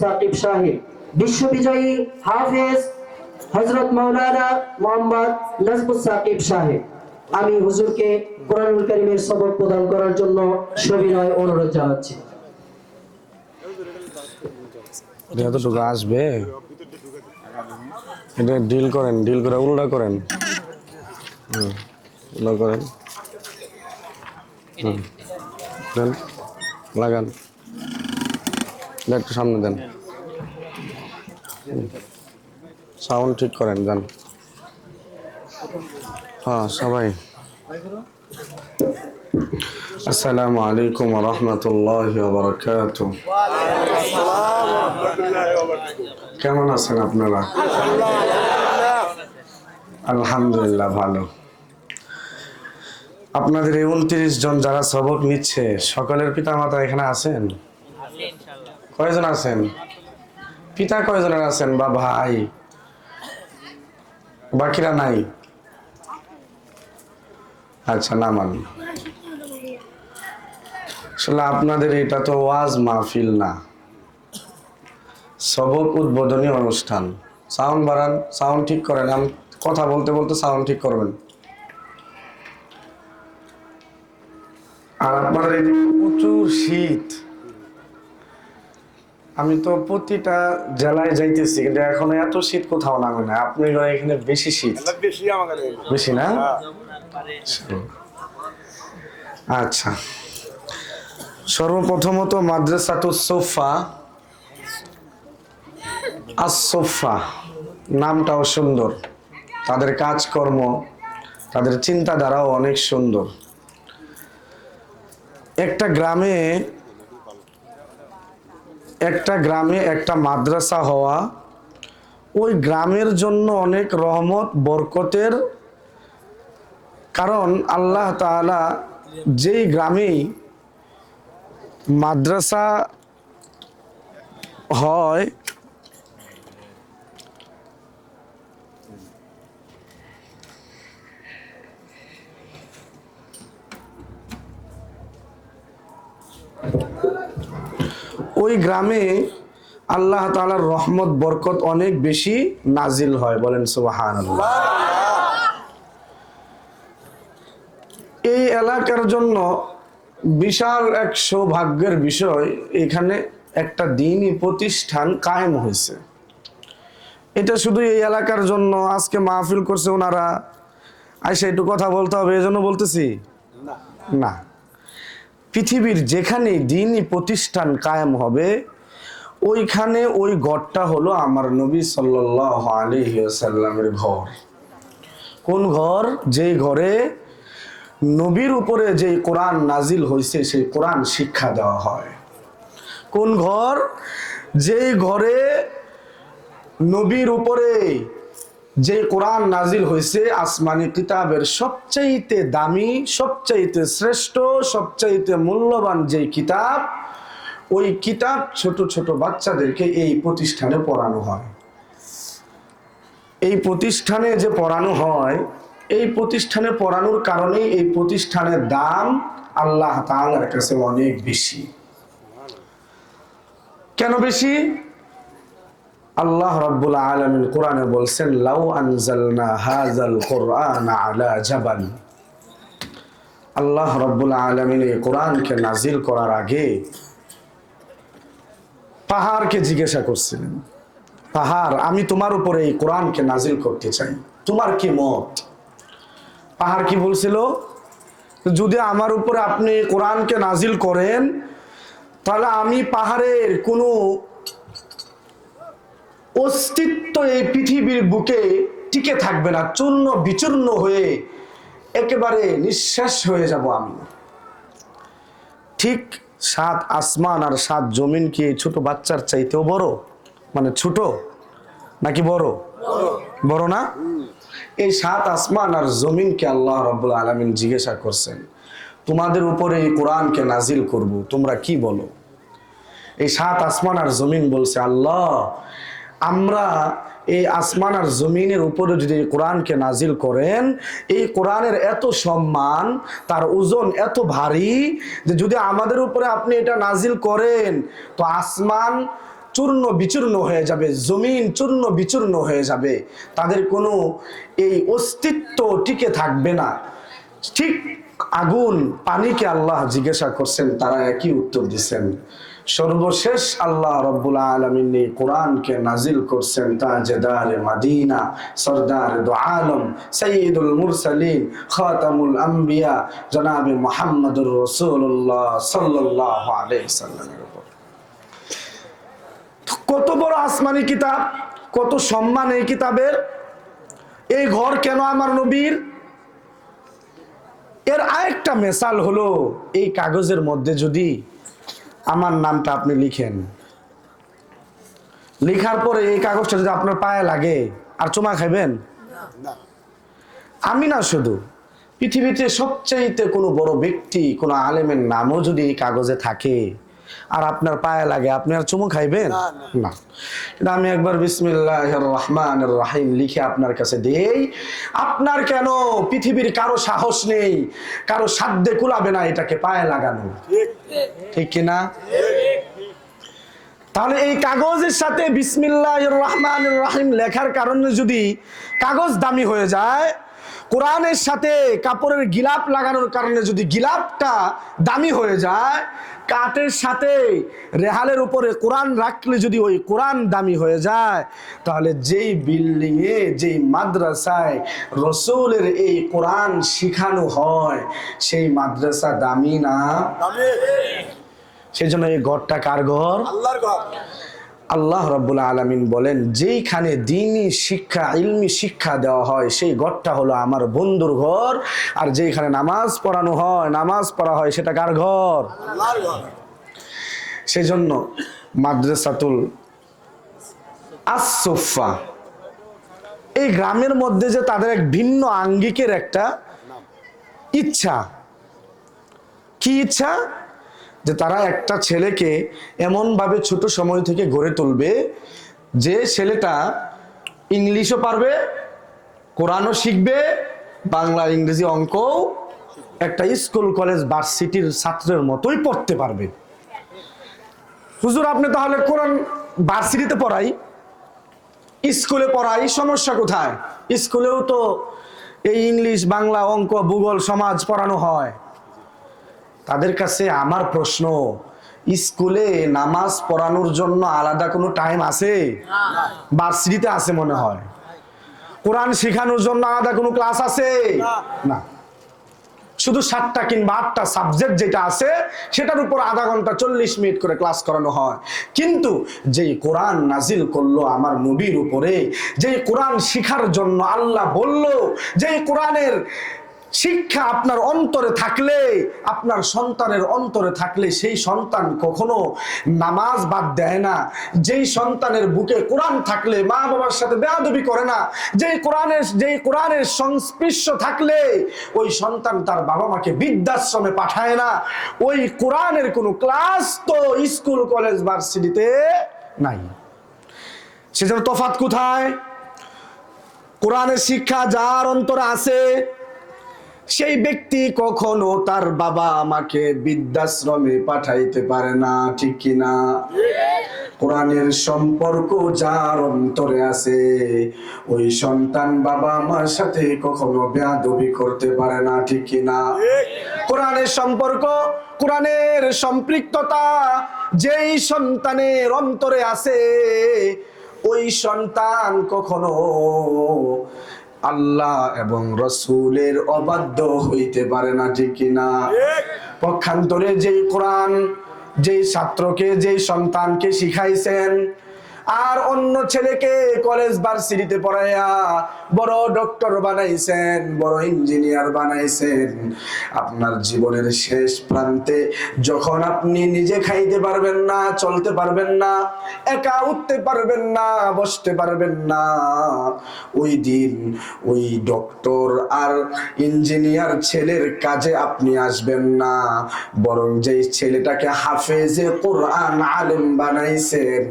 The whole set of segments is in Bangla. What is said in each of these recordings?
সাকিব সাহেব, বিশ্ববিজয়ী হাফেজ হযরত মাওলানা মোহাম্মদ নাজমুস সাকিব সাহেব। আমি হুজুরকে কোরআনুল কারীমের সবক প্রদান করার জন্য সবিনয় অনুরোধ জানাচ্ছি। এতটুকু আসবে, এটা ডিল করেন, ডিল করে উল্টা করেন, উল্টা করেন, দেন লাগান, একটু সামনে দেন, সাউন্ড ঠিক করেন, যান। হ্যাঁ সবাই, আসসালামু আলাইকুম ওয়া রাহমাতুল্লাহি ওয়া বারাকাতুহু। কেমন আছেন আপনারা? আলহামদুলিল্লাহ ভালো। আপনাদের এই 29 জন যারা সবক নিচ্ছে সকলের পিতা মাতা এখানে আছেন? কয়জন আছেন? পিতা কয়জনের আছেন বা ভাই? বাকিরা নাই? আচ্ছা, নামান। আসলে আপনাদের এটা তো ওয়াজ মাহফিল না, সবক উদ্বোধনী অনুষ্ঠান। সাউন্ড বাড়ান, সাউন্ড ঠিক করেন, আমি কথা বলতে বলতে সাউন্ড ঠিক করবেন। আর আপনাদের এই প্রচুর শীত, আমি তো প্রতিটা জেলায় যাইতেছি কিন্তু এখন এত শীত কোথাও নামে না। আপনি এখানে বেশি শীত, বেশি না? আচ্ছা, সর্বপ্রথমত মাদ্রাসাতুস সোফা, আস-সোফা নামটাও সুন্দর, তাদের কাজকর্ম, তাদের চিন্তাধারাও অনেক সুন্দর। একটা গ্রামে একটা মাদ্রাসা হওয়া ওই গ্রামের জন্য অনেক রহমত বরকতের, কারণ আল্লাহ তাআলা যেই গ্রামেই মাদ্রাসা হয় ওই গ্রামে আল্লাহ তাআলার রহমত বরকত অনেক বেশি নাজিল হয়, বলেন সুবহানাল্লাহ। এই এলাকার জন্য বিশাল এক সৌভাগ্যের বিষয়, এখানে একটা দ্বীনি প্রতিষ্ঠান কায়েম হয়েছে। এটা শুধু এই এলাকার জন্য, আজকে মাহফিল করছে ওনারা, আইসা একটু কথা বলতে হবে এজন্য বলতেছি না। পৃথিবীর যেখানে দ্বীনি প্রতিষ্ঠান কায়েম হবে ওইখানে ওই ঘরটা হলো আমার নবী সাল্লাল্লাহু আলাইহি ওয়াসাল্লামের ঘর। কোন ঘর? যেই ঘরে নবীর উপরে যেই কোরআন নাজিল হয়েছে সেই কোরআন শিক্ষা দেওয়া হয়। কোন ঘর? যেই ঘরে নবীর উপরে যে কোরআন নাজিল হয়েছে আসমানি কিতাবের সবচাইতে দামি, সবচাইতে শ্রেষ্ঠ, সবচাইতে মূল্যবান যেই কিতাব, ওই কিতাব ছোট ছোট বাচ্চাদেরকে এই প্রতিষ্ঠানে পড়ানো হয়। এই প্রতিষ্ঠানে যে পড়ানো হয়, এই প্রতিষ্ঠানে পড়ানোর কারণে এই প্রতিষ্ঠানের দাম আল্লাহ তাআলার কাছে অনেক বেশি। কেন বেশি? আল্লাহ রাব্বুল আলামিন কোরআনে বলছেন, লাউ আনজালনা হাযাল কুরআনা আলা জাবাল। আল্লাহ রাব্বুল আলামিন এই কোরআনকে নাজিল করার আগে পাহাড়কে জিজ্ঞাসা করছিলেন, পাহাড় আমি তোমার উপরে এই কোরআনকে নাজিল করতে চাই, তোমার কি মত? পাহাড় কি বলছিল? যদি আমার উপরে আপনি কোরআনকে নাজিল করেন তাহলে আমি পাহাড়ের কোনো অস্তিত্ব এই পৃথিবীর বুকে টিকে থাকবে না, চূর্ণ বিচূর্ণ হয়ে একেবারে নিঃশেষ হয়ে যাব আমি। ঠিক 7 আসমান আর 7 জমিন কি এই ছোট বাচ্চার চাইতেও বড়? মানে ছোট নাকি বড়? বড় না? এই 7 আসমান আর জমিনকে আল্লাহ রাব্বুল আলামিন জিজ্ঞাসা করছেন, তোমাদের উপরে এই কোরআনকে নাজিল করব, তোমরা কি বলো? এই 7 আসমান আর জমিন বলছে, আল্লাহ আমরা এই আসমান আর জমিনের উপরে যদি কোরআনকে নাজিল করেন, এই কোরআনের এত সম্মান, তার ওজন এত ভারী যে যদি আমাদের উপরে আপনি এটা নাজিল করেন তো আসমান চূর্ণ বিচূর্ণ হয়ে যাবে, জমিন চূর্ণ বিচূর্ণ হয়ে যাবে, তাদের কোনো এই অস্তিত্ব টিকে থাকবে না। ঠিক আগুন পানিকে আল্লাহ জিজ্ঞাসা করছেন, তারা একই উত্তর দিচ্ছেন। সর্বশেষ আল্লাহ রব্বুল আলামিন এই কোরআনকে নাজিল করছেন তাজদারে মদিনা, সরদার দু আলম, সাইয়্যিদুল মুরসালিন, খাতামুল আম্বিয়া জনাবে মুহাম্মদুর রাসূলুল্লাহ সাল্লাল্লাহু আলাইহি ওয়াসাল্লামের উপর। কত বড় আসমানি কিতাব, কত সম্মান এই কিতাবের। এই ঘর কেন আমার নবীর? এর আরেকটা মেসাল হলো, এই কাগজের মধ্যে যদি আমার নামটা আপনি লিখেন, লেখার পরে এই কাগজটা যদি আপনার পায়ে লাগে, আর চুমা খাইবেন? আমি না, শুধু পৃথিবীতে সবচাইতে কোনো বড় ব্যক্তি, কোনো আলেমের নামও যদি এই কাগজে থাকে আর আপনার পায়ে লাগে, আপনি আর চুমু খাইবেন না। কিন্তু আমি একবার বিসমিল্লাহির রহমানির রহিম লিখে আপনার কাছে দেই, আপনার কেন পৃথিবীর কারো সাহস নেই, কারো সাধ্যে কুলাবে না এটাকে পায়ে লাগানো, ঠিক কিনা? তাহলে এই কাগজের সাথে বিসমিল্লাহির রহমানির রহিম লেখার কারণে যদি কাগজ দামি হয়ে যায়, কোরআনের সাথে কাপড়ের গিলাপ লাগানোর কারণে যদি গিলাপটা দামি হয়ে যায়, কাঠের সাথে রেহালের উপরে কোরআন রাখলে যদি ওই কোরআন দামি হয়ে যায়, তাহলে যেই বিল্ডিং এ, যেই মাদ্রাসায় রসুলের এই কোরআন শিখানো হয়, সেই মাদ্রাসা দামি না? সেই জন্য এই ঘরটা কার ঘর? আল্লাহর ঘর। আল্লাহ রাব্বুল আলামিন বলেন, যেইখানে দ্বীনি শিক্ষা, ইলমি শিক্ষা দেওয়া হয়, সেই ঘরটা হলো আমার বন্ধুর ঘর। আর যেইখানে নামাজ পড়ানো হয়, নামাজ পড়া হয়, সেটা কার ঘর? আল্লাহর ঘর। সেই জন্য মাদ্রাসাতুল আস-সুফা, এই গ্রামের মধ্যে যে তাদের এক ভিন্ন আঙ্গিকের একটা ইচ্ছা। কি ইচ্ছা? যে তারা একটা ছেলেকে এমনভাবে ছোট সময় থেকে গড়ে তুলবে যে ছেলেটা ইংলিশও পারবে, কোরআনও শিখবে, বাংলা, ইংরেজি, অঙ্ক একটা স্কুল, কলেজ, ভার্সিটির ছাত্রের মতোই পড়তে পারবে। হুজুর, আপনি তাহলে কোরআন ভার্সিটিতে পড়াই, স্কুলে পড়াই, সমস্যা কোথায়? স্কুলেও তো এই ইংলিশ, বাংলা, অঙ্ক, ভূগোল, সমাজ পড়ানো হয়। তাদের কাছে আমার প্রশ্ন, স্কুলে নামাজ পড়ানোর জন্য আলাদা কোনো টাইম আছে? ভার্সিটিতে আছে মনে হয়। কোরআন শেখানোর জন্য আলাদা কোনো ক্লাস আছে? না। শুধু 7টা কিংবা 8টা সাবজেক্ট যেটা আছে, সেটার উপর আধা ঘন্টা 40 মিনিট করে ক্লাস করানো হয়। কিন্তু যেই কোরআন নাজিল করলো আমার নবীর উপরে, যেই কোরআন শিখার জন্য আল্লাহ বলল, যেই কোরআনের শিক্ষা আপনার অন্তরে থাকলে, আপনার সন্তানের অন্তরে থাকলে, সেই সন্তান কখনো নামাজ বাদ দেয় না। যেই সন্তানের বুকে কোরআন থাকলে মা বাবার সাথে বেয়াদবি করে না। যেই কোরআনের সংস্পর্শ থাকলে ওই সন্তান তার বাবা মাকে বৃদ্ধাশ্রমে পাঠায় না। ওই কোরআনের কোনো ক্লাস তো স্কুল, কলেজ, ভার্সিটিতে নাই। সেজন্য তফাৎ কোথায়? কোরআনের শিক্ষা যার অন্তরে আছে, সেই ব্যক্তি কখনো তার বাবা মাকে বৃদ্ধাশ্রমে পাঠাইতে পারে না, ঠিক কিনা? কোরআনের সম্পর্ক যার অন্তরে আছে, ওই সন্তান বাবা মার সাথে কখনো বেয়াদবি করতে পারে না, ঠিক কিনা? কোরআনের সম্পর্ক, কোরআনের সম্পৃক্ততা যেই সন্তানের অন্তরে আছে, ওই সন্তান কখনো আল্লাহ এবং রসুলের অবাধ্য হইতে পারে না, ঠিক কিনা? পক্ষান্তরে যেই কোরআন যেই ছাত্রকে, যেই সন্তানকে শিখাইছেন, আর অন্য ছেলেকে কলেজ, ভার্সিটিতে পড়াইয়া বড় ডক্টর বানাইছেন, বড় ইঞ্জিনিয়ার বানাইছেন, আপনার জীবনের শেষ প্রান্তে যখন আপনি নিজে খাইতে পারবেন না, চলতে পারবেন না, একা উঠতে পারবেন না, বসতে পারবেন না, ওই দিন ওই ডক্টর আর ইঞ্জিনিয়ার ছেলের কাজে আপনি আসবেন না, বরং যেই ছেলেটাকে হাফেজে কোরআন আলেম বানাইছেন,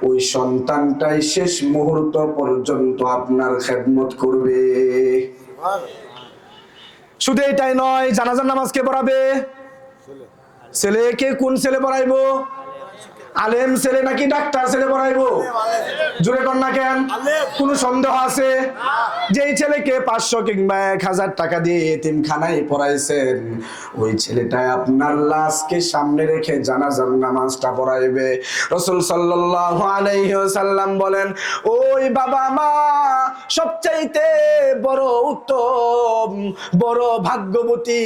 ওই সন্তানটাই শেষ মুহূর্ত পর্যন্ত আপনার খেদমত করবে। শুধু এটাই নয়, জানাজার নামাজ কে পড়াবে? ছেলেকে কোন ছেলে পড়াইবো? আলেম ছেলে নাকি ডাক্তার ছেলে পড়াইবো? জোরে কর না কেন? কোন সন্দেহ আছে? যেই ছেলেকে 500 কিংবা 1000 টাকা দিয়ে এতিমখানায় পড়াইছেন, ওই ছেলেটা আপনার লাশকে সামনে রেখে জানাজার নামাজটা পড়াইবে। রাসূল সাল্লাল্লাহু আলাইহি ওয়াসাল্লাম বলেন, ওই বাবা মা সবচাইতে বড় উত্তম, বড় ভাগ্যবতী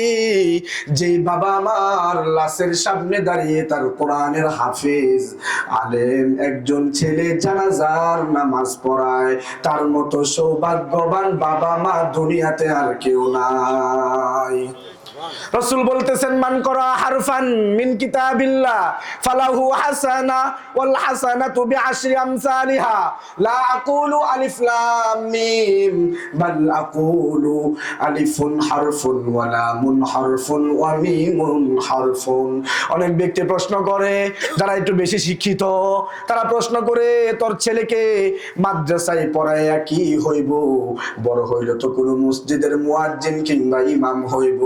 যেই বাবা মার লাশের সামনে দাঁড়িয়ে তার কোরআনের হাফেজ আলেম একজন ছেলে জানাজার নামাজ পড়ায়, তার মতো সৌভাগ্যবান বাবা মা দুনিয়াতে আর কেউ নাই। রাসূল বলতেছেন, মান করা হারফান মিন কিতাবিল্লাহ ফালাহু হাসানা ওয়াল হাসানাতু বিআশরি আমসালিহা লা আকুলু আলিফ লাম মিম বাল আকুলু আলিফুন হারফুন ওয়া লামুন হারফুন ওয়া মিমুন হারফুন। অনেক ব্যক্তি প্রশ্ন করে, যারা একটু বেশি শিক্ষিত, তারা প্রশ্ন করে, তোর ছেলেকে মাদ্রাসায় পড়াইয়া কি হইব? বড় হইলে তো কোনো মসজিদের মুয়াজ্জিন কিংবা ইমাম হইব,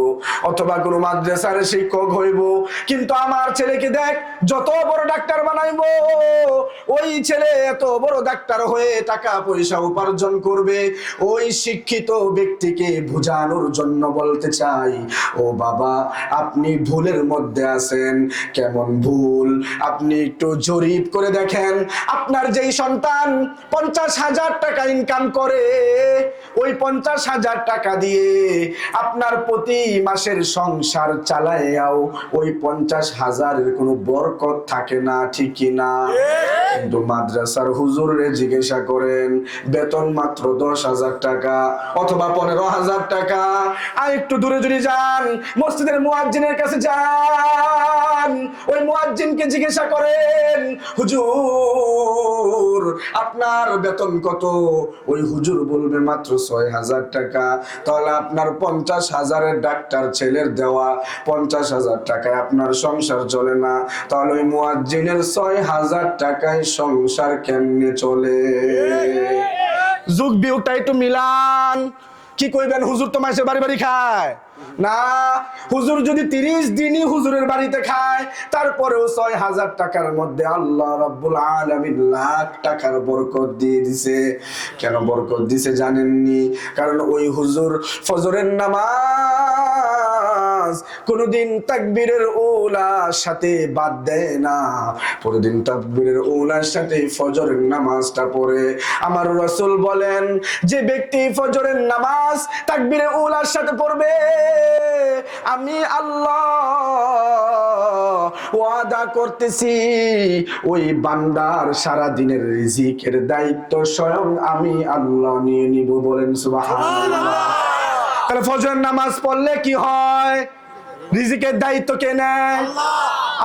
অথবা কোনো মাদ্রাসার শিক্ষক হইব। কিন্তু আমার ছেলেকে দেখ, যত বড় ডাক্তার বানাইবো, ওই ছেলে এত বড় ডাক্তার হয়ে টাকা পয়সা উপার্জন করবে। ওই শিক্ষিত ব্যক্তিকে বুঝানোর জন্য বলতে চাই, ও বাবা আপনি ভুলের মধ্যে আছেন। কেমন ভুল? আপনি একটু জরিপ করে দেখেন, আপনার যেই সন্তান 50,000 টাকা ইনকাম করে, ওই 50,000 টাকা দিয়ে আপনার প্রতি মাসের সংসার চালায়াও ওই 50,000-এর কোনো বরকত থাকে না, ঠিক কি না? কিন্তু মাদ্রাসার হুজুরে জিজ্ঞাসা করেন, বেতন মাত্র 10,000 টাকা অথবা 15,000 টাকা। আর একটু দূরে দূরে যান, মসজিদের মুয়াজ্জিনের কাছে যান, ওই মুয়াজ্জিনকে জিজ্ঞাসা করেন, হুজুর আপনার বেতন কত? ওই হুজুর বলবে মাত্র 6,000 টাকা। তাহলে আপনার 50,000-এর ডাক্তার ছেলের দেওয়া 50,000 টাকায় আপনার সংসার চলে না, তাহলে ওই মুয়াজ্জিনের 6,000 টাকায় সংসার কেমনে চলে? যুগ বিয়োগটা একটু মিলান। কি কইবেন, হুজুর তো মাসে বাড়ি বাড়ি খায় না? হুজুর যদি 30 দিনই হুজুরের বাড়িতে খায়, তারপরেও 6,000 টাকার মধ্যে আল্লাহ রাব্বুল আলামিন লাখ টাকার বরকত দিয়ে দিছে। কেন বরকত দিছে জানেননি? কারণ ওই হুজুর ফজরের নামাজ কোনদিন তাকবীরের উলার সাথে বাদ দেয় না, প্রতিদিন তাকবীরের উলার সাথে ফজরের নামাজটা পড়ে। আমার রাসূল বলেন, যে ব্যক্তি ফজরের নামাজ তাকবীরের উলার সাথে পড়বে, আমি আল্লাহ ওয়াদা করতেছি ওই বান্দার সারা দিনের রিজিকের দায়িত্ব স্বয়ং আমি আল্লাহ নিয়ে নিব। বলেন সুবহানাল্লাহ। তাহলে ফজরের নামাজ পড়লে কি হয়? রিজিকের দায়িত্ব কে নেয়?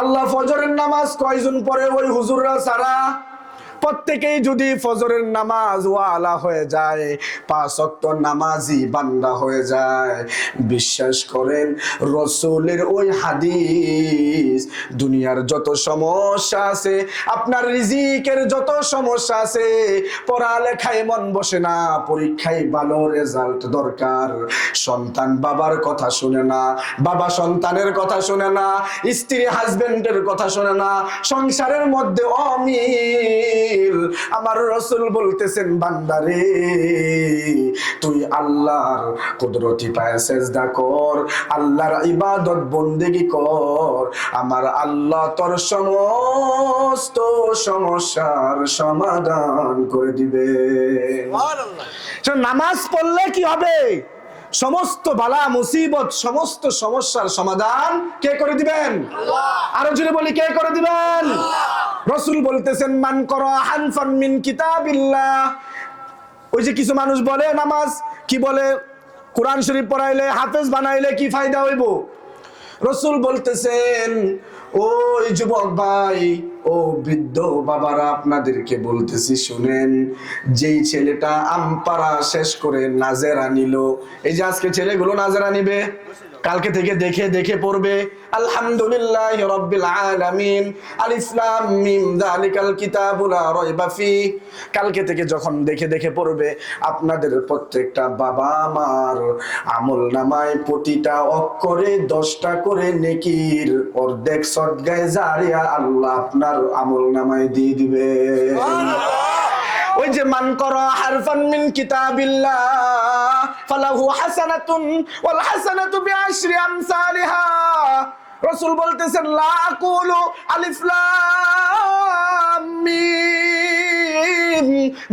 আল্লাহ। ফজরের নামাজ কয়জন পড়ে? ওই হুজুররা ছাড়া। প্রত্যেকেই যদি ফজরের নামাজ ওয়ালা হয়ে যায়, 5 ওয়াক্ত নামাজি বান্দা হয়ে যায়, বিশ্বাস করেন রাসূলের ওই হাদিস, দুনিয়ার যত সমস্যা আছে, আপনার রিজিকের যত সমস্যা আছে, পড়ালেখায় মন বসে না, পরীক্ষায় ভালো রেজাল্ট দরকার, সন্তান বাবার কথা শুনে না, বাবা সন্তানের কথা শুনে না, স্ত্রী হাজবেন্ডের কথা শুনে না, সংসারের মধ্যে অমিল। আমার রাসূল বলতেছেন, বান্দারে তুই আল্লাহর কুদরতি পায়ে সিজদা কর, আল্লাহর ইবাদত বন্দেগী কর, আমার আল্লাহ তোর সমস্ত সমস্যার সমাধান করে দিবে। সুবহানাল্লাহ। নামাজ পড়লে কি হবে? সমস্ত বালা মুসিবত, সমস্ত সমস্যার সমাধান কে করে দিবেন? আল্লাহ। আরো জোরে বলি, কে করে দিবেন? আল্লাহ। রাসূল বলতেছেন, মান করা হানফান মিন কিতাবিল্লাহ। ওই যে কিছু মানুষ বলে নামাজ কি বলে, কোরআন শরীফ পড়াইলে হাফেজ বানাইলে কি ফায়দা হইব? রাসূল বলতেছেন, ওই যুবক ভাই, ও বৃদ্ধ বাবারা, আপনাদেরকে বলতেছি শুনেন, যেই ছেলেটা আমপারা শেষ করে নাজেরা নিল, এই যে আজকে ছেলেগুলো নাজেরা নিবে, কালকে থেকে দেখে দেখে পড়বে আলহামদুলিল্লাহি রাব্বিল আলামিন, আলিফ লাম মিম যালিকাল কিতাবু লা রাইবা ফি। কালকে থেকে যখন দেখে দেখে পড়বে, আপনাদের প্রত্যেকটা বাবা মার আমলনামায় প্রতিটা অক্ষরে 10টা করে নেকির অর্ধেক সদগায়ে জারিয়া আল্লাহ আপনার আমলনামায় দিয়ে দিবে। ওই যে মান করা হারফান মিন কিতাবিল্লাহ ফালাহু হাসানাতুন ওয়াল হাসানাতু বিআশরি আমসালিহা। রাসূল বলতেছেন লা আকুলু আলিফ লাম মিম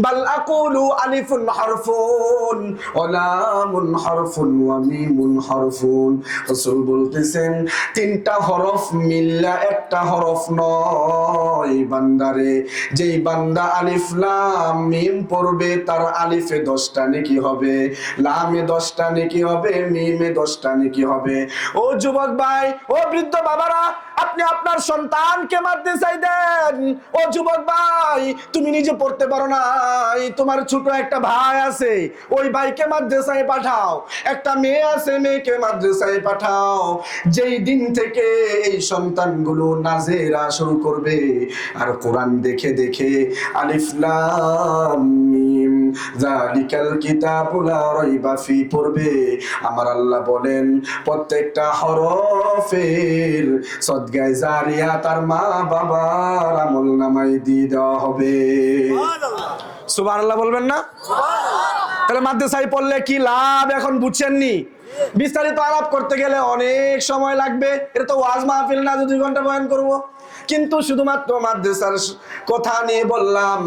বাল আকুলু আলিফুন হারফুন ওয়া লামুন হারফুন ওয়া মিমুন হারফুন। রাসূল বলতেছেন 3টা হরফ মিললা একটা হরফ নয় বান্দারে। যেই বান্দা আলিফ লাম মিম পড়বে তার আলিফে 10টা নেকি হবে, লামে 10টা নেকি হবে, মিমে 10টা নেকি হবে। ও যুবক ভাই, ও বৃদ্ধ বাবারা, আপনি আপনার সন্তানকে মাদ্রাসায় দেন। ও যুবক ভাই, তুমি নিজে পড়তে পারো না, তোমার ছোট একটা ভাই আছে, ওই ভাইকে মাদ্রাসায় পাঠাও। একটা মেয়ে আছে, মেয়েকে মাদ্রাসায় পাঠাও। যেই দিন থেকে এই সন্তানগুলো নাজেরা শুরু করবে আর কোরআন দেখে দেখে আলিফ লাম মিম যালিকাল কিতাবু লা রাইবা ফি পড়বে, আমার আল্লাহ বলেন প্রত্যেকটা হরফের সদগায়ে জারিয়া তার মা বাবার আমলনামায় দিয়ে দেওয়া হবে। সুবহানাল্লাহ বলবেন না? তাহলে মাদ্রাসায় পড়লে কি লাভ এখন বুঝছেননি? বিস্তারিত আলাপ করতে গেলে অনেক সময় লাগবে। এটা তো ওয়াজ মাহফিল না যে 2 ঘন্টা বয়ান করব। কিন্তু শুধুমাত্র মাদ্রাসার কথা নিয়ে বললাম।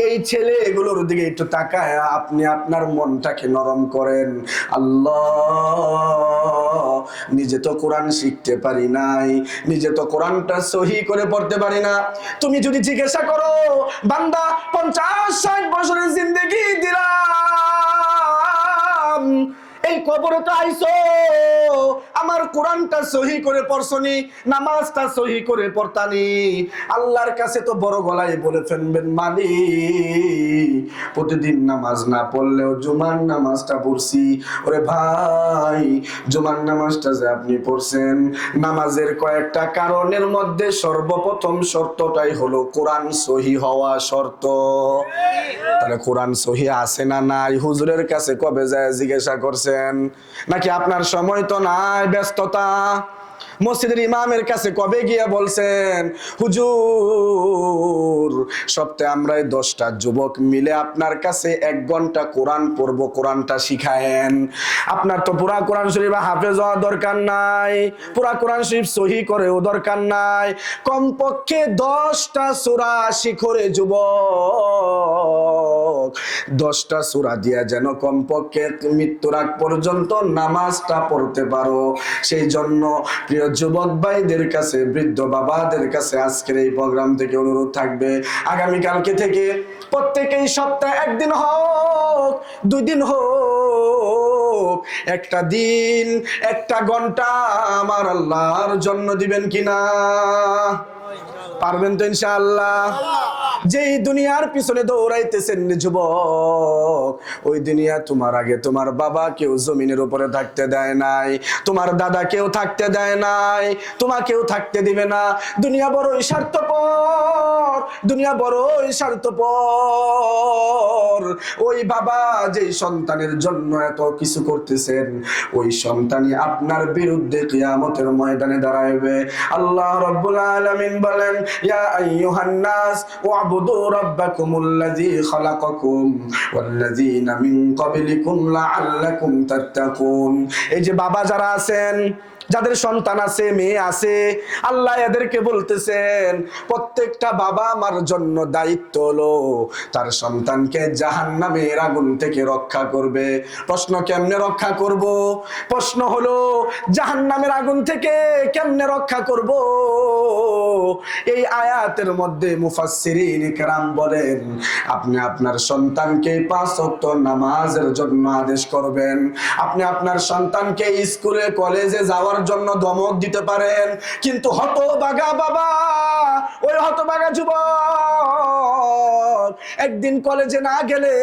এই ছেলেগুলোর দিকে একটু তাকায় আপনি আপনার মনটাকে নরম করেন। আল্লাহ, নিজে তো কোরআন শিখতে পারি নাই, নিজে তো কোরআনটা সহি করে পড়তে পারি না। তুমি যদি জিজ্ঞাসা করো বান্দা 50-60 বছরের জিন্দেগি দিলাম, এই কবরে তো আইছো, আমার কোরআনটা সহি করে পড়ছনি, নামাজটা সহি করে পড়তানি। আল্লাহর কাছে তো বড় গলায় বলে ফেলবেন মালিক, প্রতিদিন নামাজ না পড়লেও জুমার নামাজটা পড়ছি। ওরে ভাই, জুমার নামাজটা যে আপনি পড়ছেন, নামাজের কয়েকটা কারণের মধ্যে সর্বপ্রথম শর্তটাই হলো কোরআন সহি হওয়া শর্ত। তাহলে কোরআন সহি আছে না নাই হুজুরের কাছে কবে যায় জিজ্ঞাসা করছেন? নাকি আপনার সময় তো নাই, ব্যস্ততা? মসজিদের ইমামের কাছে কবে গিয়ে বলছেন হুজুর সপ্তাহে আমরা 10টা যুবক মিলে আপনার কাছে 1 ঘন্টা কোরআন পড়বো, কোরআনটা শিখায়েন? আপনার তো পুরা কোরআন শরীফ হাফেজ হওয়া দরকার নাই, পুরা কোরআন শরীফ সহি করেও দরকার নাই, কমপক্ষে 10টা সূরা শিখরে যুবক, 10টা সূরা দিয়া যেন কমপক্ষে মৃত্যুর আগ পর্যন্ত নামাজটা পড়তে পারো। সেই জন্য প্রিয় যুবক ভাইদের কাছে, বৃদ্ধ বাবাদের কাছে আজকের এই প্রোগ্রাম থেকে অনুরোধ থাকবে, আগামীকালকে থেকে প্রত্যেকেই সপ্তাহে 1 দিন হোক, 2 দিন হোক, একটা দিন 1টা ঘন্টা আমার আল্লাহর জন্য দিবেন কিনা? পারবেন তো ইনশাআল্লাহ? যেই দুনিয়ার পিছনে দৌড়াইতেছেন যুবক, ওই দুনিয়া তোমার আগে তোমার বাবা কেউ জমিনের উপরে থাকতে দেয় নাই, তোমার দাদা কেউ থাকতে দেয় নাই, তোমাকেও থাকতে দিবে না। দুনিয়া বড়ই স্বার্থপর, দুনিয়া বড়ই স্বার্থপর। ওই বাবা যেই সন্তানের জন্য এত কিছু করতেছেন, ওই সন্তানই আপনার বিরুদ্ধে কিয়ামতের ময়দানে দাঁড়াইবে। আল্লাহ রাব্বুল আলামিন বলেন ইয়া আইয়ুহান নাস ওয়াবুদু রাব্বাকুমুল্লাযী খালাকাকুম ওয়াল্লাযীনা মিন ক্বাবলিকুম লাআল্লাকুম তাত্তাকুন। এই যে বাবা যারা আছেন, যাদের সন্তান আছে, মেয়ে আছে, আল্লাহ এদেরকে বলতেছেন প্রত্যেকটা বাবা আমার জন্য দায়িত্ব হলো তার সন্তানকে জাহান্নামের আগুন থেকে রক্ষা করবে। প্রশ্ন, কেমনে রক্ষা করব? প্রশ্ন হলো জাহান্নামের আগুন থেকে কেমনে রক্ষা করব? এই আয়াতের মধ্যে মুফাসসিরিন কেরাম বলেন আপনি আপনার সন্তানকে 5 ওয়াক্ত নামাজের জন্য আদেশ করবেন, আপনি আপনার সন্তানকে স্কুলে কলেজে যাওয়ার জন্য ধমক দিতে পারেন, কিন্তু হতভাগা বাবা, ওই হতভাগা যুবক একদিন কলেজে না গেলে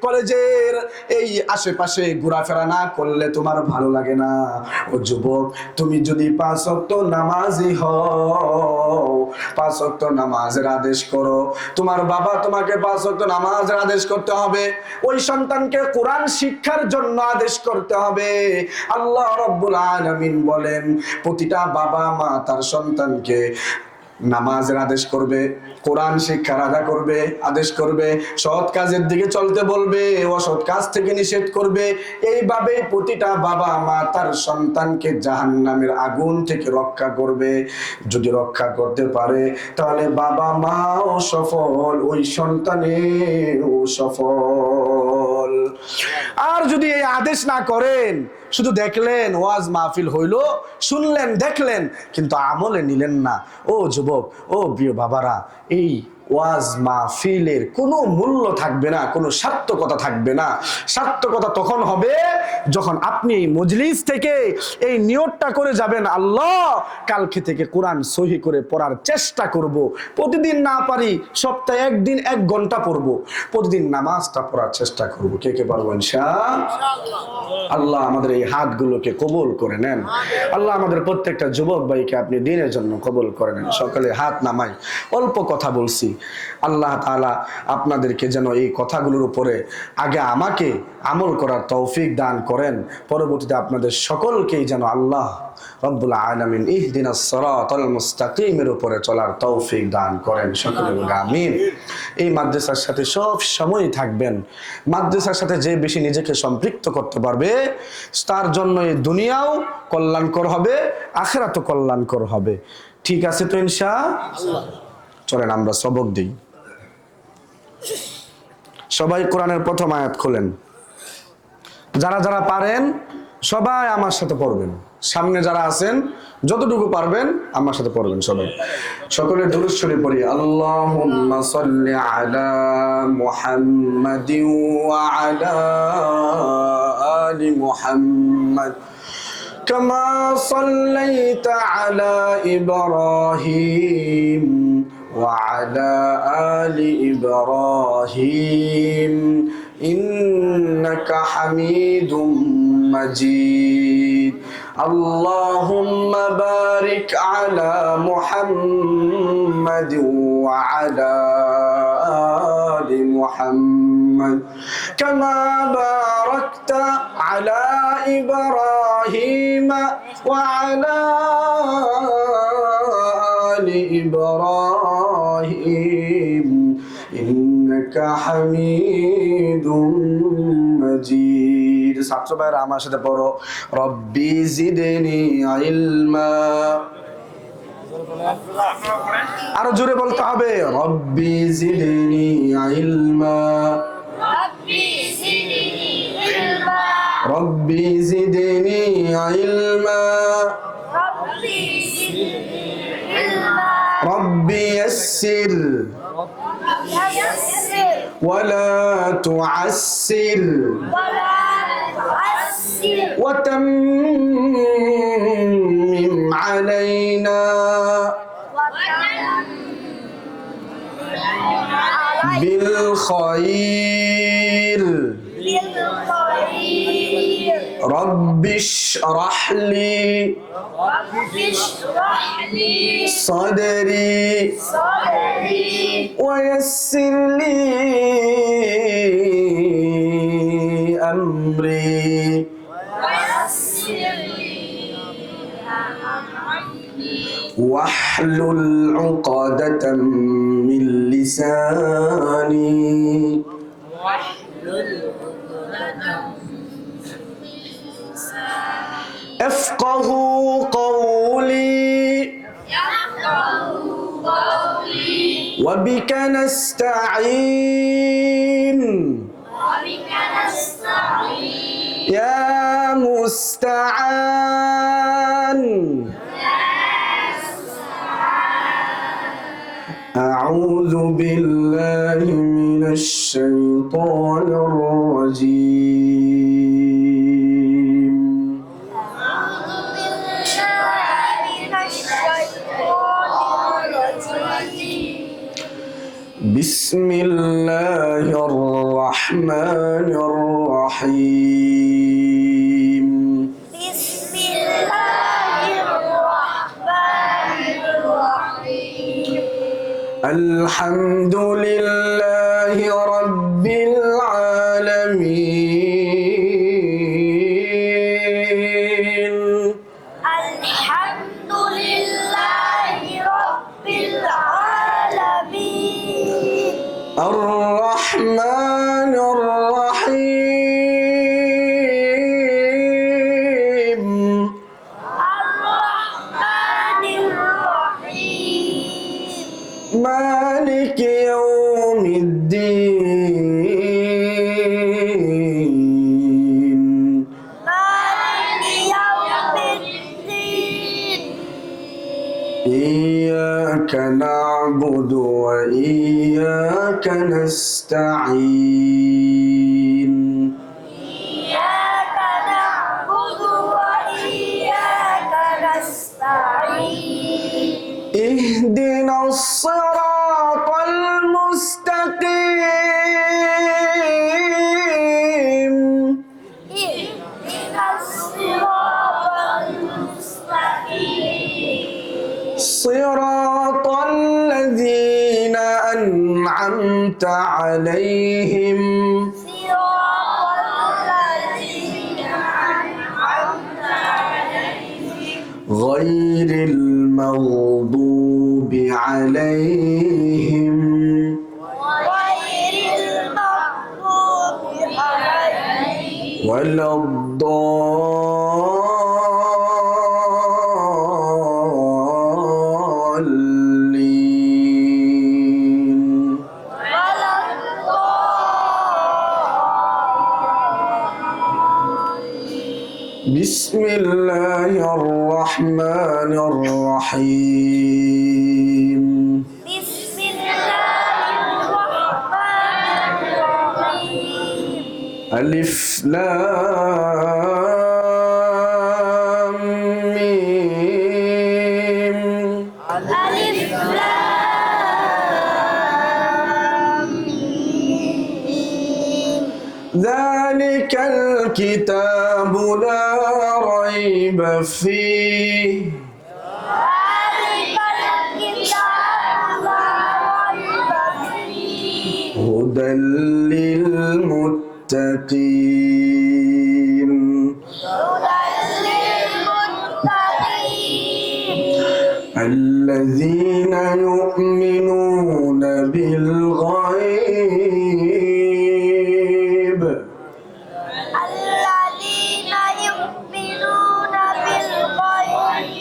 কলেজের এই আশেপাশে ঘোরাফেরা না করলে তোমার ভালো লাগে না। ও যুবক, তুমি যদি 5 ওয়াক্ত নামাজি হও, 5 ওয়াক্ত নামাজের আদেশ করো। তোমার বাবা তোমাকে 5 ওয়াক্ত নামাজের আদেশ করতে হবে, ওই সন্তানকে কোরআন শিক্ষার জন্য আদেশ করতে হবে। আল্লাহ রাব্বুল আলামিন বলেন, প্রতিটা বাবা মা তার সন্তানকে নামাজের আদেশ করবে, কোরআন শিক্ষার আদেশ করবে, সৎ কাজের দিকে চলতে বলবে, অসৎ কাজ থেকে নিষেধ করবে। এইভাবে প্রতিটা বাবা মা তার সন্তানকে জাহান্নামের আগুন থেকে রক্ষা করবে। যদি রক্ষা করতে পারে তাহলে বাবা মাও সফল, ওই সন্তানেও সফল। আর যদি এই আদেশ না করেন, শুধু দেখলেন ওয়াজ মাহফিল হইলো, শুনলেন দেখলেন কিন্তু আমলে নিলেন না, ও যুবক, ও প্রিয় বাবারা, এই ওয়াজ মাহফিলের কোনো মূল্য থাকবে না, কোনো সার্থকতা থাকবে না। সার্থকতা তখন হবে যখন আপনি এই মজলিস থেকে এই নিয়তটা করে যাবেন, আল্লাহ কালকে থেকে কোরআন সহি করে পড়ার চেষ্টা করব। প্রতিদিন না পারি সপ্তাহে একদিন 1 ঘন্টা পড়ব, প্রতিদিন নামাজটা পড়ার চেষ্টা করব। কে কে পারবো ইনশাআল্লাহ? আল্লাহ আমাদের এই হাতগুলোকে কবুল করে নেন। আল্লাহ আমাদের প্রত্যেকটা যুবক ভাইকে আপনি দিনের জন্য কবুল করে নেন। সকালে হাত নামাই, অল্প কথা বলছি, আল্লাহ তাআলা আপনাদেরকে যেন এই কথাগুলোর উপরে আগে আমাকে আমল করার তৌফিক দান করেন, পরবর্তীতে আপনাদের সকলকেই যেন আল্লাহ রব্বুল আলামিন ইহদিনাস সিরাতাল মুস্তাকিমের উপরে চলার তৌফিক দান করেন। সকলে বলি আমিন। এই মাদ্রাসার সাথে সব সময় থাকবেন। মাদ্রাসার সাথে যে বেশি নিজেকে সম্পৃক্ত করতে পারবে তার জন্য এই দুনিয়াও কল্যাণকর হবে, আখিরাতও কল্যাণকর হবে। ঠিক আছে তো ইনশাআল্লাহ? চলেন আমরা সবক দিই। সবাই কোরআনের প্রথম আয়াত খোলেন। যারা যারা পারেন সবাই আমার সাথে পড়বেন। সামনে যারা আছেন যতটুকু পারবেন আমার সাথে পড়বেন। সবাই সকলে দুরূদ শরীফ পড়ি। আল্লাহুম্মা সাল্লি আলা মুহাম্মাদিন ওয়া আলা আলি মুহাম্মাদ কামা সাল্লাইতা আলা ইব্রাহিম ওয়া আলা আলি ইব্রাহিম ইন্নাকা হামিদুম মাজিদ। আল্লাহুম্মা বারিক আলা মুহাম্মাদিন ওয়া আলা আলি মুহাম্মাদ কামা বারাকতা আলা ইব্রাহিম ওয়া আলা আলি ইব্রাহিম ইন্নাকা হামিদুম মাজিদ। ছাত্র ভাইরা আমার সাথে পড়ো, রব্বি জিদনি ইলমা। আরো জোরে বলতে হবে, রব্বি জিদনি ইলমা, রব্বি জিদনি ইলমা, রব্বি জিদনি ইলমা, রব্বি জিদনি ইলমা, রব্বি ইয়াসসির ولا تعسر وتمم علينا بالخير رب اشرح لي صدري ويسر لي أمري واحلل عقدة من لساني افقهوا قولي وبك نستعين يا مستعان أعوذ بالله من الشيطان الرجيم بسم الله الرحمن الرحيم بسم الله الرحمن الرحيم الحمد لله رب العالمين الحمد لله رب العالمين الرحمن الرحيم الرحمن الرحيم مالك يوم الدين مالك يوم الدين إياك نعبد وإياك نستعين إياك نعبد وإياك نستعين اهدنا الصراط المستقيم اهدنا الصراط المستقيم صراط الذين أنعمت عليهم صراط الذين أنعمت عليهم غير المغضوب عليهم غير المغضوب عليهم ولا الضالين ولا الضالين بسم الله الرحمن الرحيم بسم الله الرحمن الرحيم ألف لام ميم ألف لام ميم ذلك الكتاب لا ريب فيه ذلك الكتاب لا ريب فيه هدى للمتقين هدى للمتقين الذين يؤمنون بالغيب الذين يؤمنون بالغيب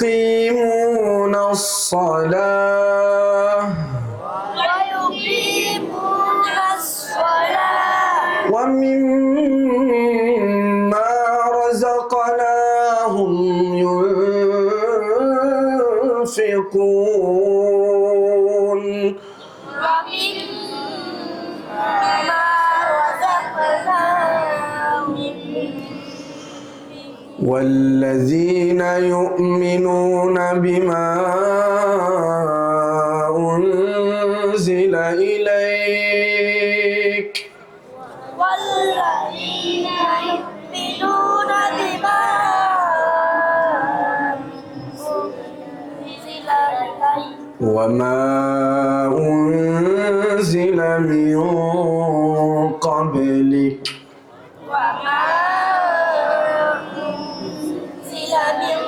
ويقيمون الصلاة ويقيمون الصلاة ومما رزقناهم ينفقون ومما رزقناهم والذين يؤمنون بما أنزل إليك والذين يؤمنون بما أنزل إليك وما أنزل من قبلك وما أنزل من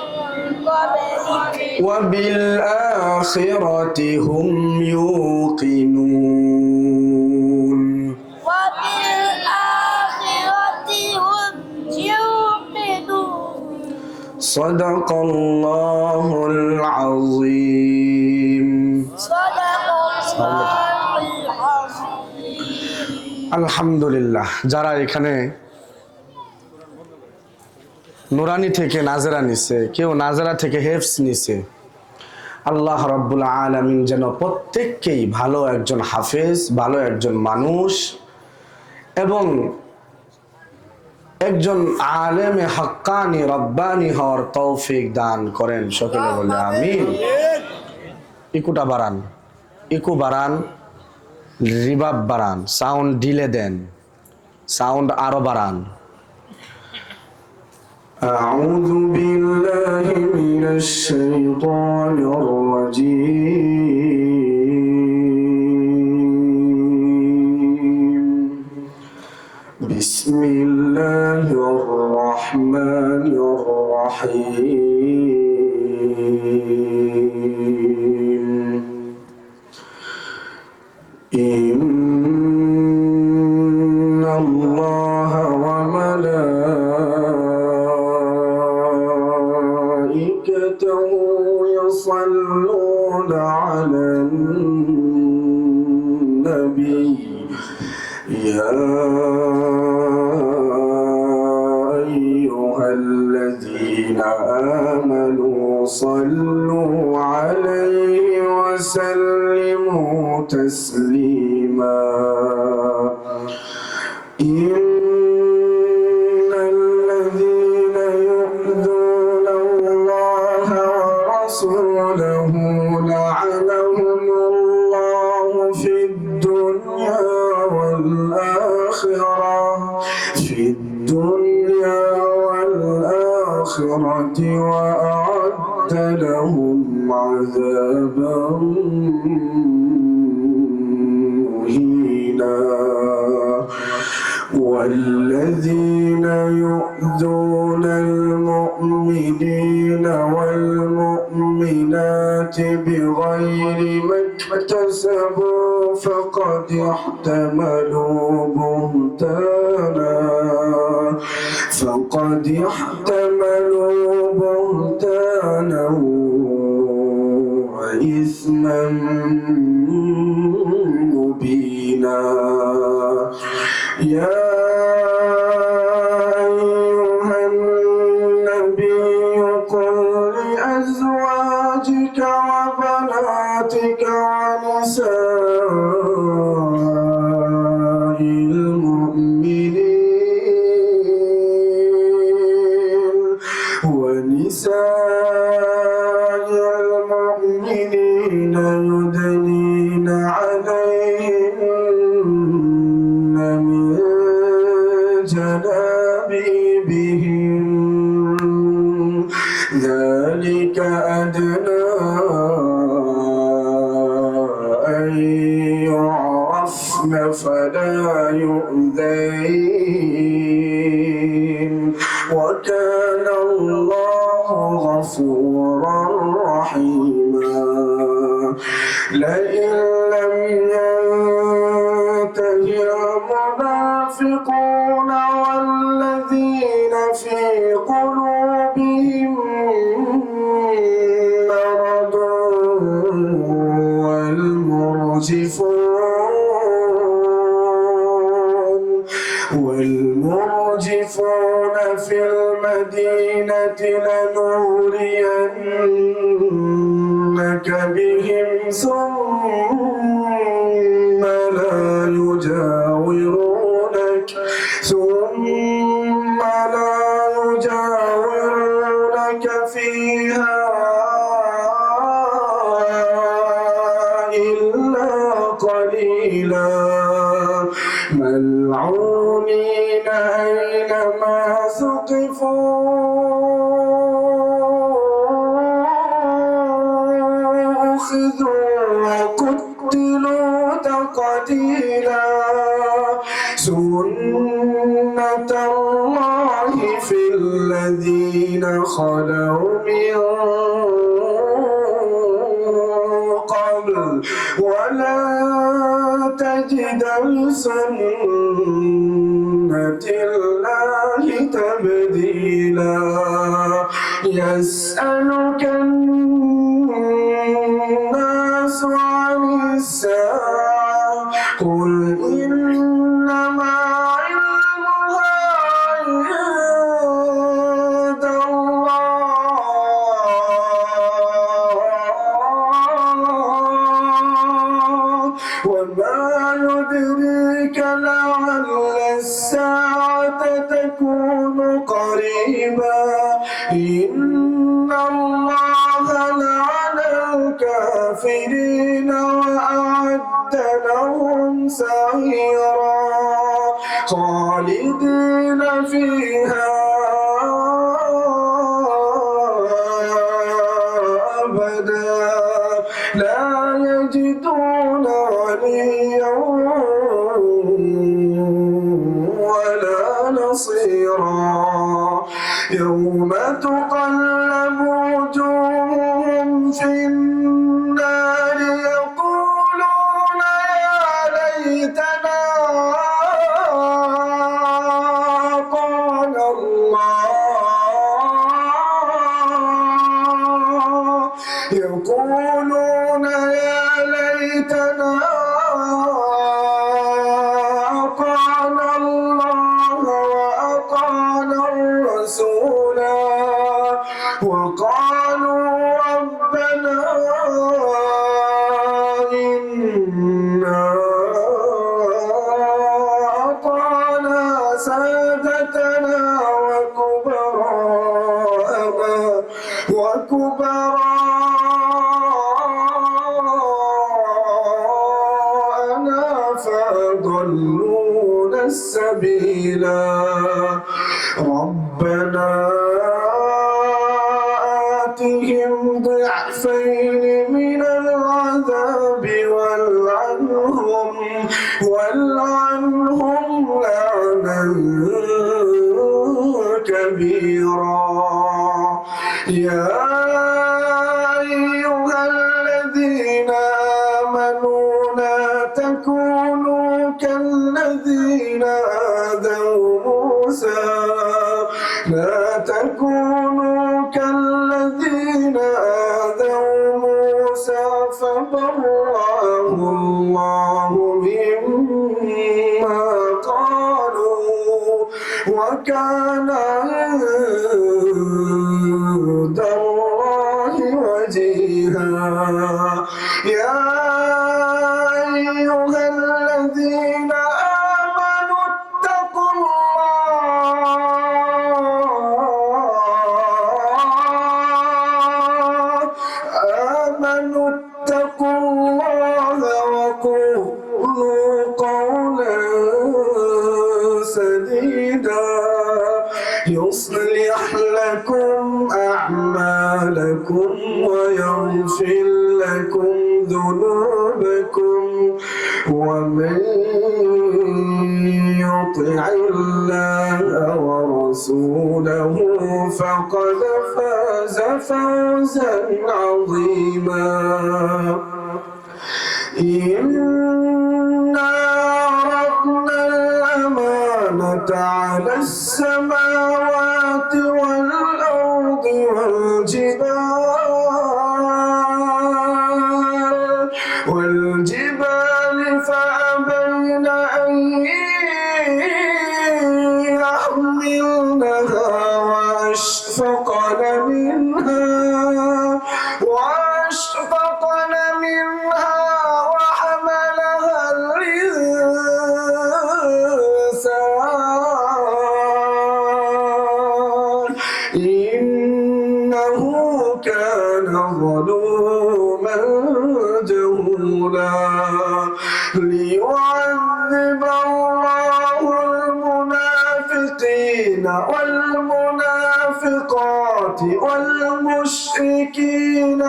قبلك وبالآخرة هم يوقنون وبالآخرة هم يوقنون صدق الله العظيم صدق الله العظيم আলহামদুলিল্লাহ যারা এখানে নুরানি থেকে নাজেরা নিছে কেউ নাজেরা থেকে হেফস নিছে আল্লাহ রাব্বুল আলামিন যেন প্রত্যেককেই ভালো একজন হাফেজ ভালো একজন মানুষ এবং একজন আলেমে হাক্কানি রব্বানি হওয়ার তৌফিক দান করেন সকলে বলে আমিন ইকুটা বাড়ান ইকো বাড়ান, রিভার্ব বাড়ান, সাউন্ড ডিলে দেন, সাউন্ড আরো বাড়ান। أعوذ بالله من الشيطان الرجيم. بسم الله الرحمن الرحيم. إن الله وملائكته يصلون على النبي يا أيها الذين آمنوا صلوا عليه وسلموا تسليما. إن الذين يؤذون الله ورسوله لعنهم الله في الدنيا والآخرة وأعد لهم عذابا مهينا. والذين يؤذون المؤمنين والمؤمنات بغير ما اكتسبوا فقد احتملوا بهتانا وإثما مبينا. يا أيها النبي قل لأزواجك وبناتك ونساء المؤمنين يدنين عليهن من جلابيبهن ذلك أدنى أن يعرفن فلا يؤذين وكان الله غفورا رحيما. لئن لم ينته المنافقون والذين في قلوبهم مرض والمرجفون في المدينة لنغرينك بهم ثم لا يجاورونك فيها إلا قليلا ملعونين أينما ثقفوا أخذوا وقتلوا تقتيلا. سنة الله في الذين خلوا من قبل ولا تجد لسنة الله تبديلا. يسألك الناس عن الساعة قل إنما علمها عند الله وما يدريك لعل الساعة تكون قريبا. إن الله لعن الكافرين وأعد لهم سعيرا خالدين فيها أبدا لا يجدون وليا ولا نصيرا يوم تقلب وجوههم في النار يقولون يا ليتنا أطعنا الله يقولون يا ليتنا أطعنا الله وأطعنا الرسولا وقالوا ربنا إنا أطعنا سادتنا وكبراءنا فأضلونا السبيلا ربنا آتهم ضعفين من العذاب والعنهم لعنا كبيرا يا أيها الذين آمنوا لا تكونوا كالذين آذوا موسى لا تكونوا كالذين آذوا موسى فبرأه الله مما قالوا وكان عند الله وجيها يا أيها الذين آمنوا اتقوا الله وقولوا قولا سديدا يصلح لكم أعمالكم ويغفر لكم ذنوبكم ومن يطع الله ورسوله فقد فاز فوزا عظيما إنا عرضنا الأمانة على السماوات والأرض والجبال فأبين أن يحملنها وأشفقن منها وحملها الإنسان إنه كان ظلوما جهولا ليعذب الله المنافقين والمنافقات والمشركين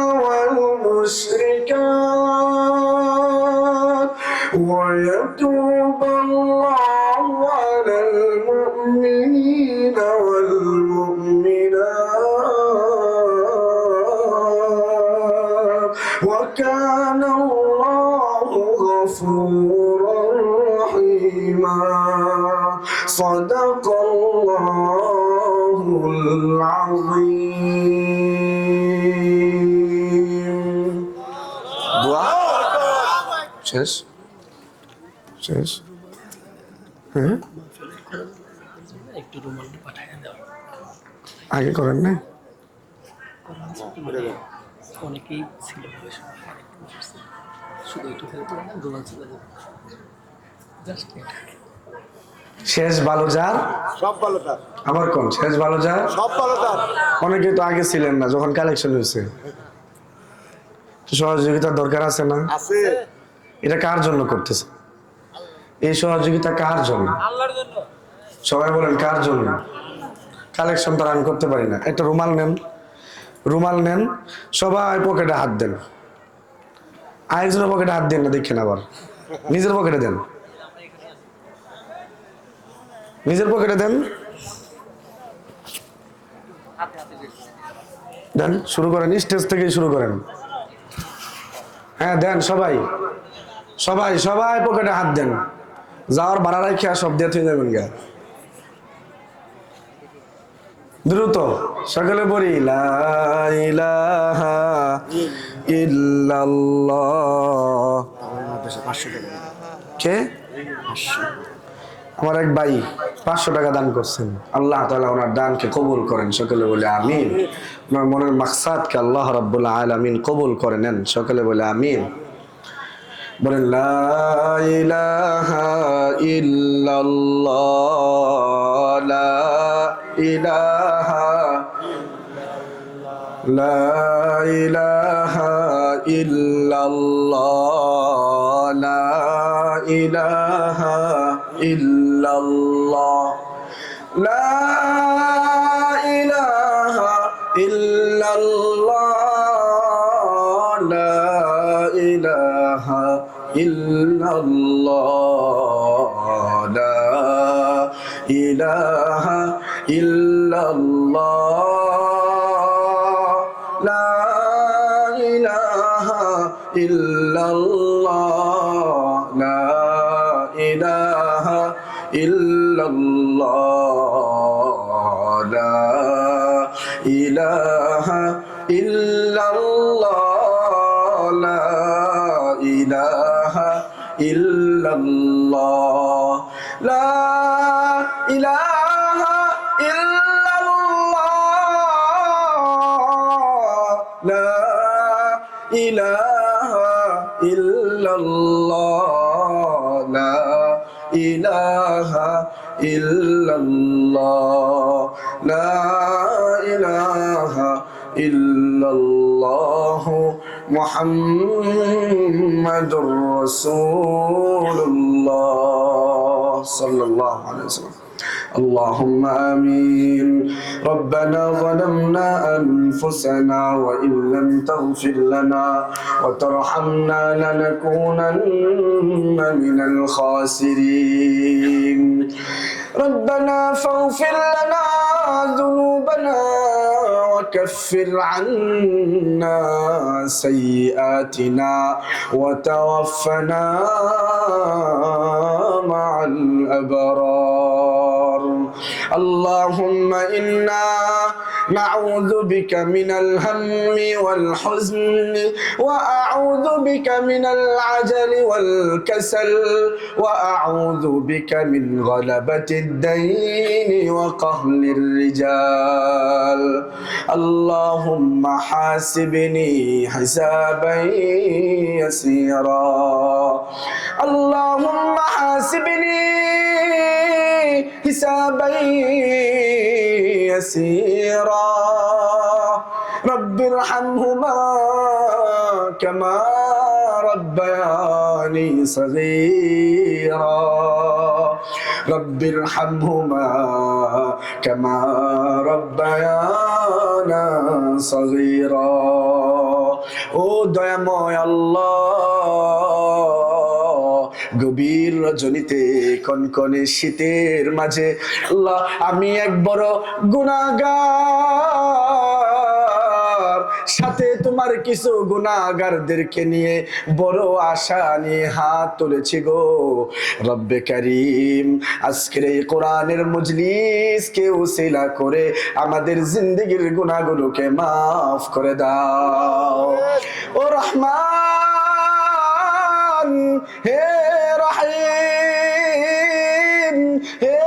والمشركات ويتوب الله على المؤمنين والمؤمنات وكان الله غفورا رحيما صدق الله العظيم শেষ শেষ হ্যাঁ একটু রুমালটা পাঠিয়ে দাও আগে করেন না অনেকেই ছিল শুধু একটু খেলতে রুমাল ছিল জাস্ট শেষ ভালো যার সব ভালো তার আমার কোন শেষ ভালো যার সব ভালো তার অনেকে তো আগে ছিলেন না যখন কালেকশন হয়েছে সহযোগিতার দরকার আছে না আছে এটা কার জন্য করতেছে? এই সহযোগিতা কার জন্য? সবাই বলেন কার জন্য? কালেকশন তো আমি করতে পারি না। একটা রুমাল নেন, রুমাল নেন, সবাই পকেটে হাত দেন। আরেকজনের পকেটে হাত দেন না, দেখেন আবার নিজের পকেটে দেন, নিজের পকেটে দেন, দেন। শুরু করেন, স্টেজ থেকেই শুরু করেন। হ্যাঁ দেন, সবাই সবাই সবাই পকেটে হাত দেন। যাওয়ার ভাড়া রাখি আর সব দিয়ে থই যাবেন গা। দ্রুত সকলে বলি লা ইলাহা ইল্লাল্লাহ। কে? আমার এক ভাই 500 টাকা দান করছেন। আল্লাহ তাআলা ওনার দানকে কবুল করেন, সকলে বলে আমিন। ওনার মনের মাকসাদকে আল্লাহ রাব্বুল আলামিন কবুল করে নেন, সকলে বলে আমিন। বলেন লা ইলাহা ইল্লাল্লাহ, লা ইলাহা, লা ইলাহা ইল্লাল্লাহ, লা ইলাহা ইল্লাল্লাহ, লা ইলাহা ইল্লাল্লাহ, লা ইলাহা ইল্লাল্লাহ, লা ইলাহা ইল্লাল্লাহ, লা ইলাহা ইল্লাল্লাহ, লা ইলাহা ইল্লাল্লাহ, লা ইলাহা ইল্লাল্লাহ, লা ইলাহা ইল্লাল্লাহ, লা ইলাহা ইল্লাল্লাহ, লা ইলাহা ইল্লাল্লাহ, লা ইলাহা ইল্লাল্লাহ, লা ইলাহা ইল্লাল্লাহ, মুহাম্মাদুর রাসূলুল্লাহ সাল্লাল্লাহু আলাইহি ওয়াসাল্লাম। اللهم آمين. ربنا ظلمنا أنفسنا وإن لم تغفر لنا وترحمنا لنكونن من الخاسرين. ربنا فاغفر لنا ذنوبنا وكفر عنا سيئاتنا وتوفنا مع الأبرار. اللهم إنا نعوذ بك من الهم والحزن وأعوذ بك من العجل والكسل وأعوذ بك من غلبة الدين وقهر الرجال. اللهم حاسبني حسابا يسيرا. اللهم حاسبني حسابا يسيرا. رب ارحمهما كما ربياني صغيرا. رب ارحمهما كما ربيانا صغيرا. ও দয়াময় আল্লাহ, গভীর রজনীতে কনকনে শীতের মাঝে আল্লাহ আমি এক বড় গুনাহগার, সাথে তোমার কিছু গুনাহগারদেরকে নিয়ে বড় আশা নিয়ে হাত তুলেছি গো রব্বে কারীম। আজকের এই কোরআনের মজলিসকে উসিলা করে আমাদের জিন্দেগির গুনাহগুলোকে মাফ করে দাও ও রহমান, হে রহিম, হে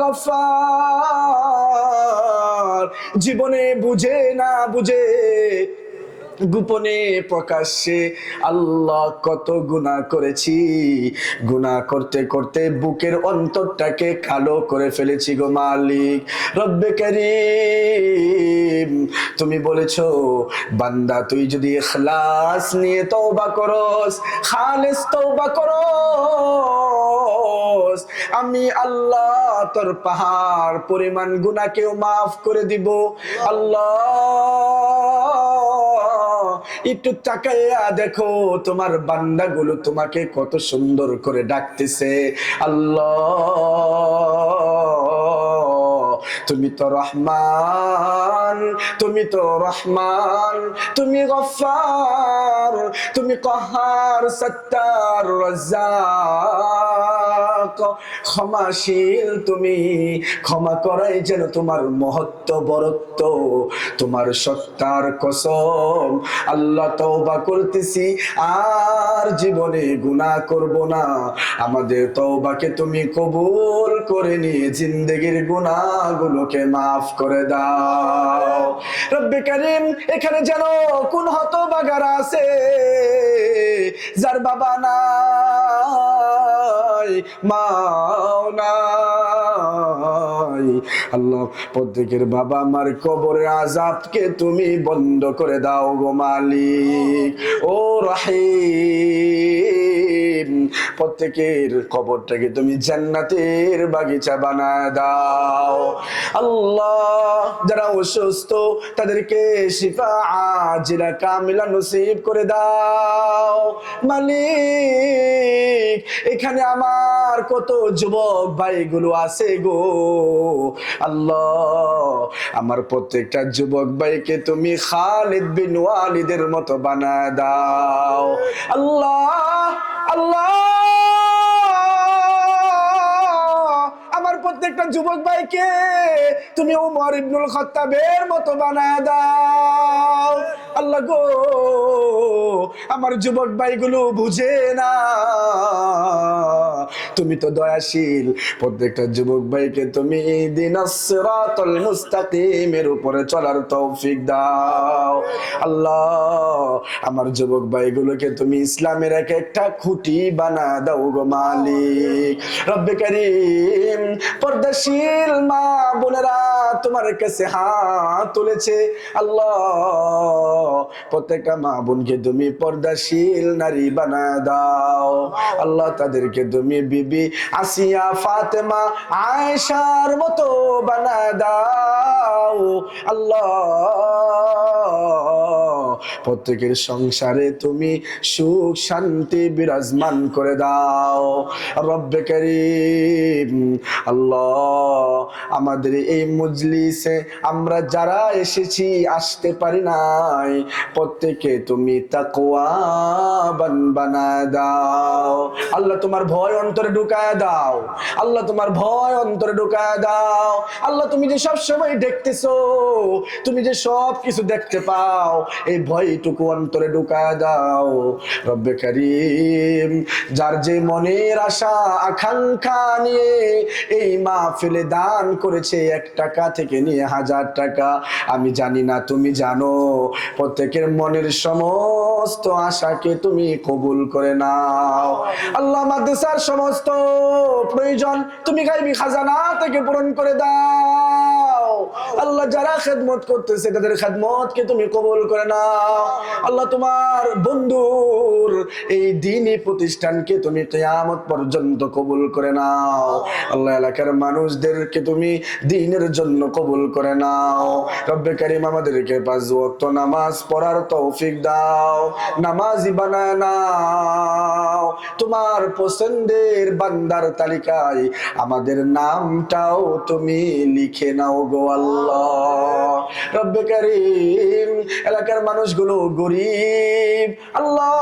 গফফার। জীবনে বুঝে না বুঝে গোপনে প্রকাশ্যে আল্লাহ কত গুনাহ করেছি, গুনাহ করতে করতে বুকের অন্তরটাকে কালো করে ফেলেছি গো মালিক। রব্বে কারীম, তুমি বলেছো বান্দা তুই যদি ইখলাস নিয়ে তওবা করস, খালিস তওবা করস, আমি আল্লাহ তোর পাহাড় পরিমাণ গুনাহকেও মাফ করে দিব। আল্লাহ একটু তাকাইয়া দেখো তোমার বান্দাগুলো তোমাকে কত সুন্দর করে ডাকতেছে। আল্লাহ তুমি তো রহমান, তুমি তো রহমান, তুমি গফফার, তুমি কহার, সত্তার, রাজ্জাক, ক্ষমাশীল, তুমি ক্ষমা করাই যেন তোমার মহত্ব বরত্ব, তোমার সত্তার কসম। আল্লাহ তওবা করতেছি, আর জীবনে গুনাহ করব না। আমাদের তওবাকে তুমি কবুল করে নিয়ে জিন্দেগির গুনাহগুলোকে মাফ করে দাও। রব্বে কারীম, এখানে যেন কোন হতভাগারা আছে যার বাবা নাই, মাও নাই। আল্লাহ প্রত্যেকের বাবা মার কবরের আযাবকে তুমি বন্ধ করে দাও গো মালিক। ও রহিম, প্রত্যেকের কবরটাকে তুমি জান্নাতের বাগিচা বানায় দাও। আল্লাহ যারা অসুস্থ তাদেরকে শিফা আজিলা কামিলা নসিব করে দাও মালিক। এখানে আমার কত যুবক ভাইগুলো আছে গো আল্লাহ, আমার প্রত্যেকটা যুবক ভাইকে তুমি খালিদ বিন ওয়ালিদের মতো বানায় দাও। আল্লাহ আল্লাহ, আমার প্রত্যেকটা যুবক ভাইকে তুমি উমর ইবনুল খাত্তাবের মতো বানায় দাও। আল্লাহ গো, আমার যুবক ভাইগুলো বুঝে না, তুমি তো দয়াশীল। প্রত্যেকটা যুবক ভাইকে তুমি ইহদিনাস সিরাতাল মুস্তাকিমের উপরে চলার তৌফিক দাও। আল্লাহ আমার যুবক ভাইগুলোকে তুমি ইসলামের এক একটা খুঁটি বানা দাও গো মালিক। রব্বে কারীম, পর্দাশীল মা বোনেরা তোমার কাছে হাত তুলেছে। আল্লাহ প্রত্যেকটা মা বোনকে তুমি পর্দাশীল নারী বানা দাও। আল্লাহ তাদেরকে তুমি বিবি আসিয়া, ফাতেমা, আয়েশার মতো বানা দাও। আল্লাহ প্রত্যেকের সংসারে তুমি সুখ শান্তি বিরাজমান করে দাও। রব্বে কারীম, আল্লাহ আমাদের এই মজলিসে আমরা যারা এসেছি, আসতে পারি নাই, প্রত্যেকে তুমি তাকওয়াবান বানায় দাও। আল্লাহ তোমার ভয় অন্তরে ঢুকায় দাও। আল্লাহ তোমার ভয় অন্তরে ঢুকায় দাও। আল্লাহ তুমি যে সব সময় দেখতেছো, তুমি যে সব কিছু দেখতে পাও, এই ভয়টুকু অন্তরে ঢুকায় দাও। রব্বে কারীম, যার যে মনের আশা আকাঙ্ক্ষা নিয়ে এই মাহফিলে দান করেছে, 1 টাকা থেকে নিয়ে 1000 টাকা, আমি জানি না, তুমি জানো। প্রত্যেকের মনের সমস্ত আশাকে তুমি কবুল করে নাও। আল্লাহ মাদ্রাসার সমস্ত প্রয়োজন তুমি গায়বী খাজানা থেকে পূরণ করে দাও। আল্লাহ যারা খেদমত করতেছে তাদের খেদমতকে তুমি কবুল করে নাও। আল্লাহ তোমার বন্ধুর এই দ্বীনি প্রতিষ্ঠানকে তুমি কিয়ামত পর্যন্ত কবুল করে নাও। আল্লাহ এলাকার মানুষদেরকে তুমি দ্বীনের জন্য কবুল করে নাও। রব্বে কারীম, আমাদেরকে 5 ওয়াক্ত নামাজ পড়ার তৌফিক দাও, নামাজি বানায় নাও। তোমার পছন্দের বান্দার তালিকায় আমাদের নামটাও তুমি লিখে নাও গো আল্লাহ। রব্বে কারীম, এলাকার মানুষগুলো গরিব, আল্লাহ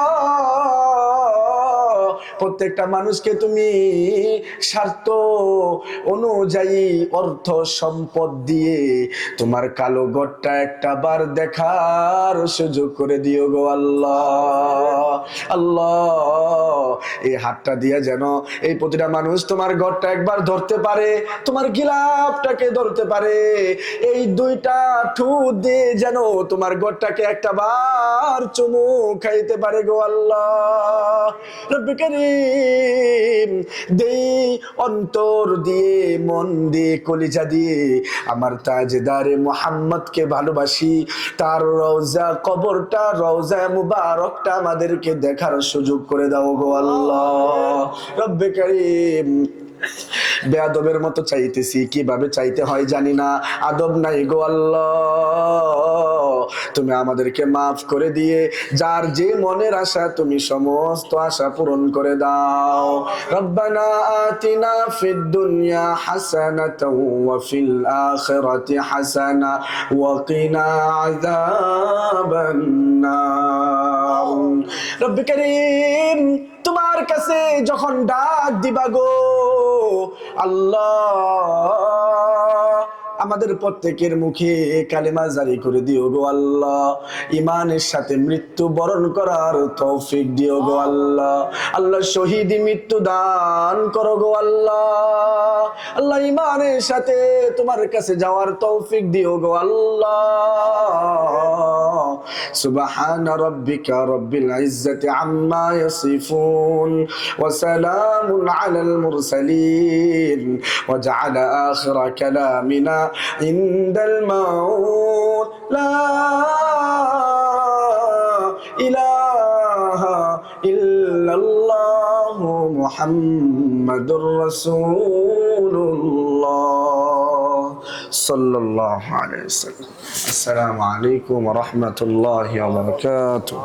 প্রত্যেকটা মানুষকে তুমি স্বার্থ অনুযায়ী অর্থ সম্পদ দিয়ে তোমার কালো ঘরটা একটা বার দেখার সুযোগ করে দিও গো আল্লাহ। আল্লাহ, এই হাতটা দিয়ে যেন এই প্রতিটা মানুষ তোমার ঘরটা একবার ধরতে পারে, তোমার গিলাপটাকে ধরতে পারে, এই দুইটা ঠোঁট দিয়ে যেন তোমার ঘরটাকে একটা বার চুমু খাইতে পারে গো আল্লাহ। রব্বে কারীম, দেই অন্তর দিয়ে, মন দিয়ে, কলিজা দিয়ে আমার তাজদারে মুহাম্মদকে ভালোবাসি, তার রওজা কবরটা, রওজা মুবারকটা আমাদেরকে দেখার সুযোগ করে দাও গো আল্লাহ। রব্বে কারীম, বেয়াদবের মতো চাইতেছি, কিভাবে চাইতে হয় জানি না, আদব নাই গো আল্লাহ। তুমি আমাদেরকে মাফ করে দিয়ে যার যে মনের আশা তুমি সমস্ত আশা পূরণ করে দাও। রব্বানা আতিনা ফিদ দুনিয়া হাসানাতাও ওয়া ফিল আখিরাতি হাসানা ওয়া কিনা আযাবান নার। রব্বে কারীম, তোমার কাছে যখন ডাক দিবা গো আল্লাহ, আমাদের প্রত্যেকের মুখে কালেমা জারি করে দিও গো আল্লাহ। ইমানের সাথে মৃত্যু বরণ করার তৌফিক দিও গো আল্লাহ। আল্লাহ, শহীদি মৃত্যু দান করো গো আল্লাহ। আল্লাহ, ইমানের সাথে তোমার কাছে যাওয়ার তৌফিক দিও গো আল্লাহ। সুবহান রাব্বিকা রাব্বিল ইজ্জাতি আম্মা ইয়াসিফুন ওয়া সালামুন আলাল মুরসালিন ওয়া জাআলা আখিরা কালামিনা ইনদাল মাউত লা ইলাহা ইল্লাল্লাহ মুহাম্মাদুর রাসূলুল্লাহ সাল্লাল্লাহু আলাইহি ওয়াসাল্লাম। আসসালামু আলাইকুম ওয়া রাহমাতুল্লাহি ওয়া বারাকাতুহু।